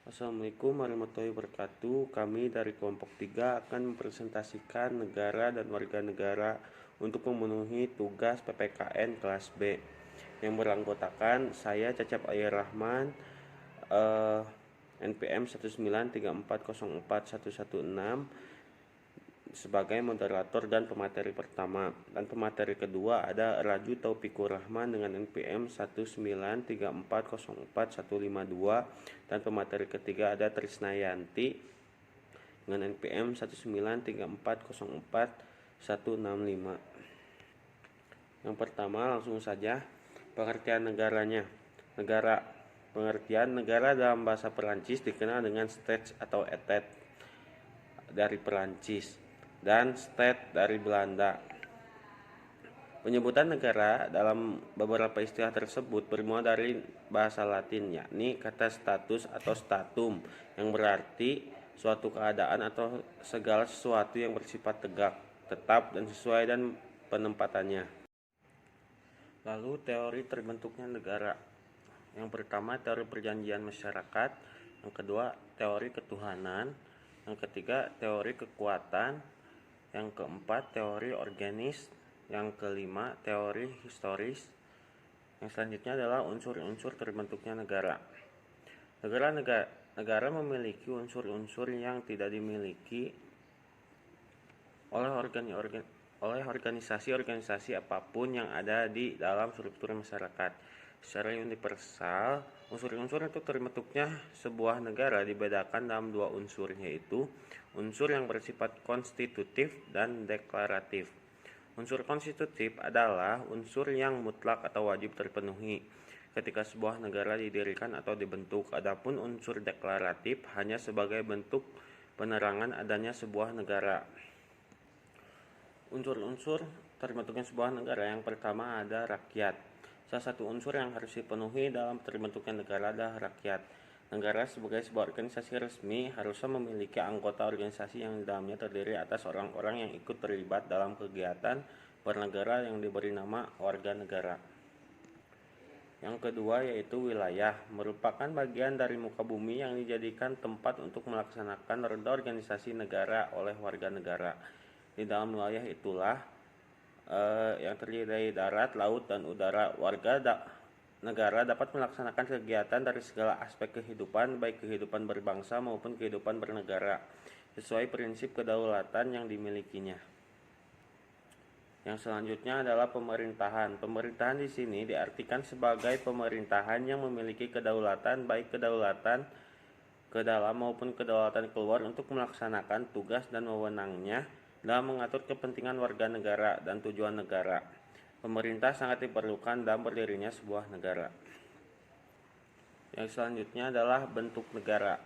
Assalamualaikum warahmatullahi wabarakatuh. Kami dari kelompok 3 akan mempresentasikan negara dan warga negara untuk memenuhi tugas PPKN kelas B yang beranggotakan saya Cacap Ayah Rahman, NPM 193404116 sebagai moderator dan pemateri pertama, dan pemateri kedua ada Raju Taufikur Rahman dengan NPM 193404152, dan pemateri ketiga ada Trisnayanti dengan NPM 193404165. Yang pertama, langsung saja pengertian negaranya. Pengertian negara dalam bahasa Perancis dikenal dengan state atau etat dari Perancis dan state dari Belanda. Penyebutan negara dalam beberapa istilah tersebut bermula dari bahasa Latin, yakni kata status atau statum, yang berarti suatu keadaan atau segala sesuatu yang bersifat tegak, tetap, dan sesuai dan penempatannya. Lalu teori terbentuknya negara. Yang pertama, teori perjanjian masyarakat. Yang kedua, teori ketuhanan. Yang ketiga, teori kekuatan. Yang keempat, teori organis. Yang kelima, teori historis. Yang selanjutnya adalah unsur-unsur terbentuknya negara. Negara memiliki unsur-unsur yang tidak dimiliki oleh organisasi-organisasi apapun yang ada di dalam struktur masyarakat. Secara universal, unsur-unsur untuk terbentuknya sebuah negara dibedakan dalam dua unsur, yaitu unsur yang bersifat konstitutif dan deklaratif. Unsur konstitutif adalah unsur yang mutlak atau wajib terpenuhi ketika sebuah negara didirikan atau dibentuk. Adapun unsur deklaratif hanya sebagai bentuk penerangan adanya sebuah negara. Unsur-unsur terbentuknya sebuah negara. Yang pertama ada rakyat. Salah satu unsur yang harus dipenuhi dalam terbentuknya negara adalah rakyat. Negara sebagai sebuah organisasi resmi harusnya memiliki anggota organisasi yang di dalamnya terdiri atas orang-orang yang ikut terlibat dalam kegiatan bernegara yang diberi nama warga negara. Yang kedua yaitu wilayah, merupakan bagian dari muka bumi yang dijadikan tempat untuk melaksanakan roda organisasi negara oleh warga negara. Di dalam wilayah itulah yang terdiri dari darat, laut, dan udara. Negara dapat melaksanakan kegiatan dari segala aspek kehidupan, baik kehidupan berbangsa maupun kehidupan bernegara, sesuai prinsip kedaulatan yang dimilikinya. Yang selanjutnya adalah pemerintahan. Pemerintahan di sini diartikan sebagai pemerintahan yang memiliki kedaulatan, baik kedaulatan ke dalam maupun kedaulatan keluar, untuk melaksanakan tugas dan wewenangnya dalam mengatur kepentingan warga negara dan tujuan negara. Pemerintah sangat diperlukan dalam berdirinya sebuah negara. Yang selanjutnya adalah bentuk negara.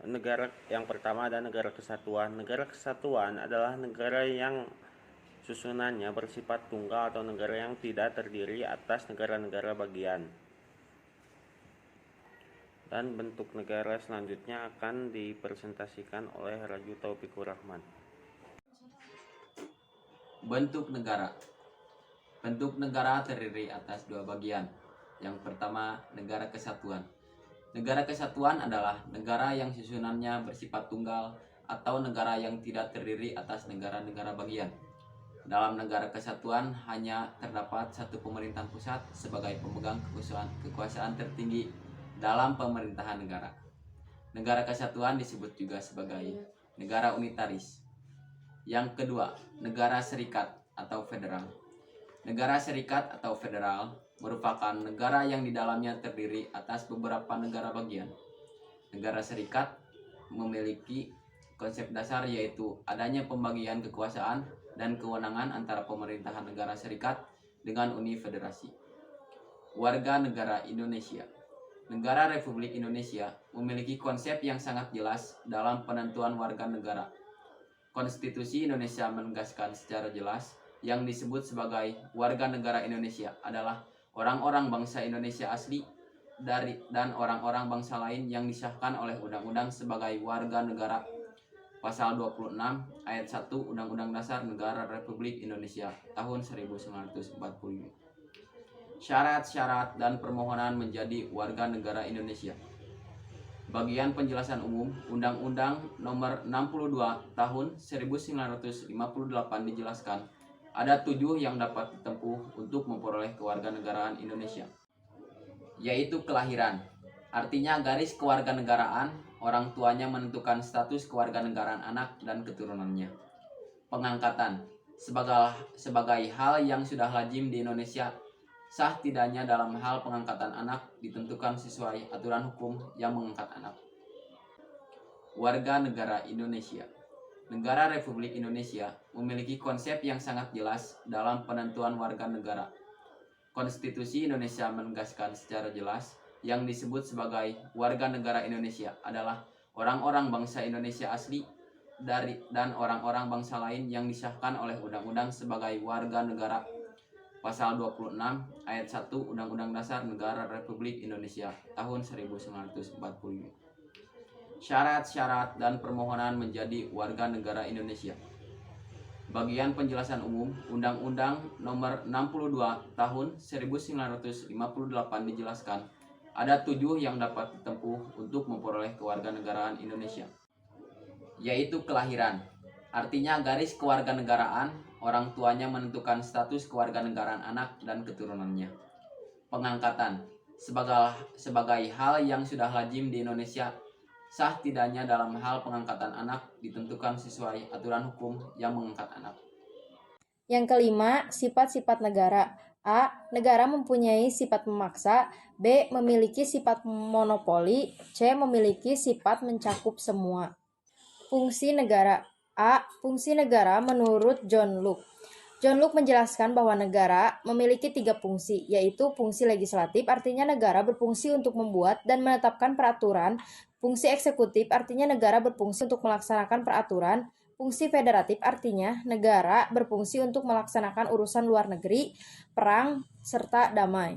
Negara yang pertama ada negara kesatuan. Negara kesatuan adalah negara yang susunannya bersifat tunggal atau negara yang tidak terdiri atas negara-negara bagian. Dan bentuk negara selanjutnya akan dipresentasikan oleh Raju Taufikur Rahman. Bentuk negara. Bentuk negara terdiri atas dua bagian. Yang pertama, negara kesatuan. Negara kesatuan adalah negara yang susunannya bersifat tunggal atau negara yang tidak terdiri atas negara-negara bagian. Dalam negara kesatuan hanya terdapat satu pemerintahan pusat sebagai pemegang kekuasaan tertinggi dalam pemerintahan negara. Negara kesatuan disebut juga sebagai negara unitaris. Yang kedua, negara serikat atau federal. Negara serikat atau federal merupakan negara yang di dalamnya terdiri atas beberapa negara bagian. Negara serikat memiliki konsep dasar, yaitu adanya pembagian kekuasaan dan kewenangan antara pemerintahan negara serikat dengan Uni Federasi. Warga negara Indonesia. Negara Republik Indonesia memiliki konsep yang sangat jelas dalam penentuan warga negara. Konstitusi Indonesia menegaskan secara jelas yang disebut sebagai warga negara Indonesia adalah orang-orang bangsa Indonesia asli dan orang-orang bangsa lain yang disahkan oleh undang-undang sebagai warga negara. Pasal 26 ayat 1 Undang-Undang Dasar Negara Republik Indonesia tahun 1945. Syarat-syarat dan permohonan menjadi warga negara Indonesia. Bagian penjelasan umum Undang-Undang Nomor 62 Tahun 1958 dijelaskan ada 7 yang dapat ditempuh untuk memperoleh kewarganegaraan Indonesia, yaitu kelahiran. Artinya garis kewarganegaraan, orang tuanya menentukan status kewarganegaraan anak dan keturunannya. Pengangkatan, sebagai hal yang sudah lazim di Indonesia, sah tidaknya dalam hal pengangkatan anak ditentukan sesuai aturan hukum yang mengangkat anak. Warga negara Indonesia. Negara Republik Indonesia memiliki konsep yang sangat jelas dalam penentuan warga negara. Konstitusi Indonesia menegaskan secara jelas yang disebut sebagai warga negara Indonesia adalah orang-orang bangsa Indonesia asli dan orang-orang bangsa lain yang disahkan oleh undang-undang sebagai warga negara. Pasal 26 ayat 1 Undang-Undang Dasar Negara Republik Indonesia tahun 1945. Syarat-syarat dan permohonan menjadi warga negara Indonesia. Bagian penjelasan umum Undang-Undang Nomor 62 Tahun 1958 dijelaskan ada 7 yang dapat ditempuh untuk memperoleh kewarganegaraan Indonesia, yaitu kelahiran. Artinya garis kewarganegaraan, orang tuanya menentukan status kewarganegaraan anak dan keturunannya. Pengangkatan, sebagai hal yang sudah lazim di Indonesia, sah tidaknya dalam hal pengangkatan anak ditentukan sesuai aturan hukum yang mengangkat anak. Yang kelima, sifat-sifat negara. A. Negara mempunyai sifat memaksa. B. Memiliki sifat monopoli. C. Memiliki sifat mencakup semua. Fungsi negara. A. Fungsi negara menurut John Locke. John Locke menjelaskan bahwa negara memiliki 3 fungsi, yaitu fungsi legislatif, artinya negara berfungsi untuk membuat dan menetapkan peraturan. Fungsi eksekutif, artinya negara berfungsi untuk melaksanakan peraturan. Fungsi federatif, artinya negara berfungsi untuk melaksanakan urusan luar negeri, perang, serta damai.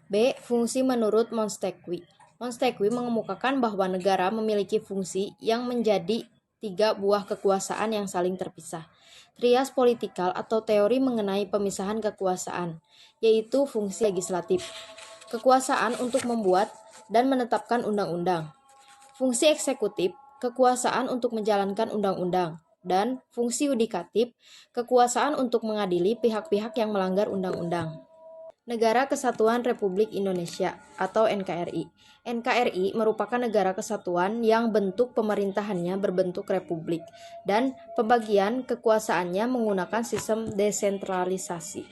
B. Fungsi menurut Montesquieu. Montesquieu mengemukakan bahwa negara memiliki fungsi yang menjadi 3 buah kekuasaan yang saling terpisah. Trias politikal atau teori mengenai pemisahan kekuasaan, yaitu fungsi legislatif, kekuasaan untuk membuat dan menetapkan undang-undang. Fungsi eksekutif, kekuasaan untuk menjalankan undang-undang. Dan fungsi yudikatif, kekuasaan untuk mengadili pihak-pihak yang melanggar undang-undang. Negara Kesatuan Republik Indonesia atau NKRI. NKRI merupakan negara kesatuan yang bentuk pemerintahannya berbentuk republik dan pembagian kekuasaannya menggunakan sistem desentralisasi.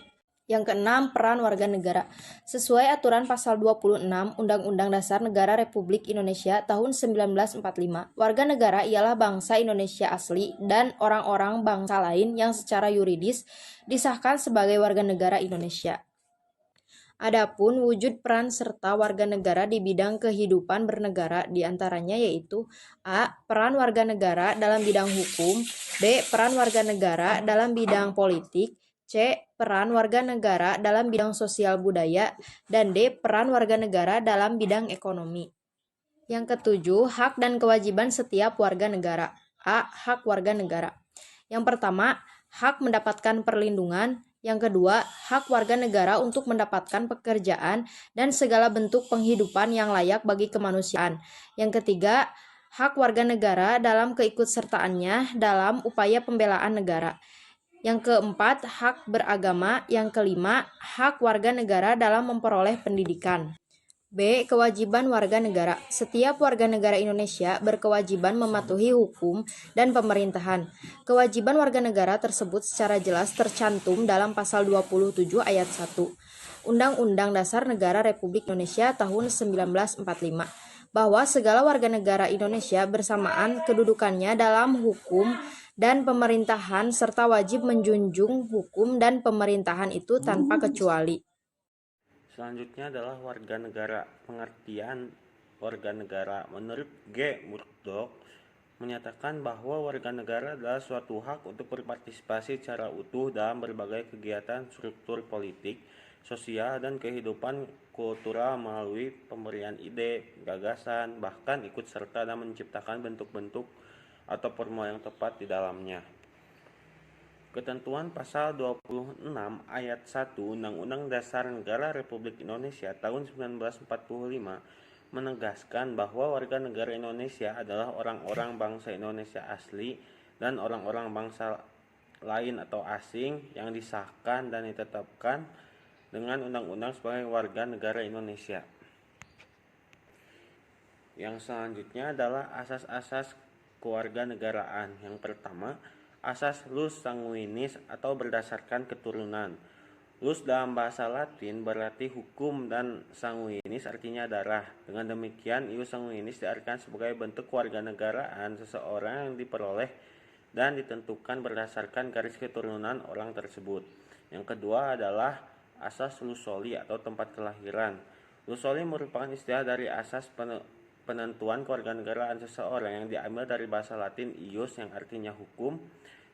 Yang keenam, peran warga negara. Sesuai aturan pasal 26 Undang-Undang Dasar Negara Republik Indonesia tahun 1945, warga negara ialah bangsa Indonesia asli dan orang-orang bangsa lain yang secara yuridis disahkan sebagai warga negara Indonesia. Adapun wujud peran serta warga negara di bidang kehidupan bernegara diantaranya yaitu A. Peran warga negara dalam bidang hukum. B. Peran warga negara dalam bidang politik. C. Peran warga negara dalam bidang sosial budaya. Dan D. Peran warga negara dalam bidang ekonomi. Yang ketujuh, hak dan kewajiban setiap warga negara. A. Hak warga negara. Yang pertama, hak mendapatkan perlindungan. Yang kedua, hak warga negara untuk mendapatkan pekerjaan dan segala bentuk penghidupan yang layak bagi kemanusiaan. Yang ketiga, hak warga negara dalam keikutsertaannya dalam upaya pembelaan negara. Yang keempat, hak beragama. Yang kelima, hak warga negara dalam memperoleh pendidikan. B. Kewajiban warga negara. Setiap warga negara Indonesia berkewajiban mematuhi hukum dan pemerintahan. Kewajiban warga negara tersebut secara jelas tercantum dalam pasal 27 ayat 1 Undang-Undang Dasar Negara Republik Indonesia tahun 1945 bahwa segala warga negara Indonesia bersamaan kedudukannya dalam hukum dan pemerintahan serta wajib menjunjung hukum dan pemerintahan itu tanpa kecuali. Selanjutnya adalah warga negara. Pengertian warga negara menurut G. Murdoch menyatakan bahwa warga negara adalah suatu hak untuk berpartisipasi secara utuh dalam berbagai kegiatan struktur politik, sosial, dan kehidupan kultural melalui pemberian ide, gagasan, bahkan ikut serta dan menciptakan bentuk-bentuk atau forma yang tepat di dalamnya. Ketentuan pasal 26 ayat 1 Undang-Undang Dasar Negara Republik Indonesia tahun 1945 menegaskan bahwa warga negara Indonesia adalah orang-orang bangsa Indonesia asli dan orang-orang bangsa lain atau asing yang disahkan dan ditetapkan dengan undang-undang sebagai warga negara Indonesia. Yang selanjutnya adalah asas-asas kewarganegaraan. Yang pertama, asas lus sanguinis atau berdasarkan keturunan. Lus dalam bahasa Latin berarti hukum dan sanguinis artinya darah. Dengan demikian, ius sanguinis diartikan sebagai bentuk kewarganegaraan seseorang yang diperoleh dan ditentukan berdasarkan garis keturunan orang tersebut. Yang kedua adalah asas lus soli atau tempat kelahiran. Lus soli merupakan istilah dari asas penentuan kewarganegaraan seseorang yang diambil dari bahasa Latin ius yang artinya hukum,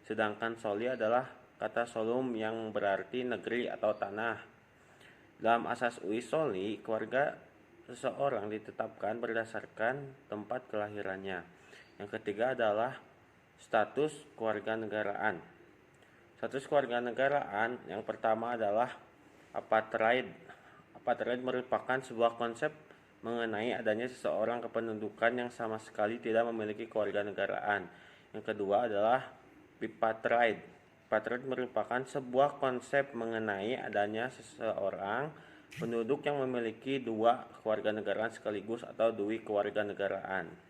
sedangkan soli adalah kata solum yang berarti negeri atau tanah. Dalam asas uis soli, keluarga seseorang ditetapkan berdasarkan tempat kelahirannya. Yang ketiga adalah status kewarganegaraan. Status kewarganegaraan yang pertama adalah apartheid. Apartheid merupakan sebuah konsep mengenai adanya seseorang kependudukan yang sama sekali tidak memiliki kewarganegaraan. Yang kedua adalah bipartheid. Apartheid merupakan sebuah konsep mengenai adanya seseorang penduduk yang memiliki dua kewarganegaraan sekaligus atau dui kewarganegaraan.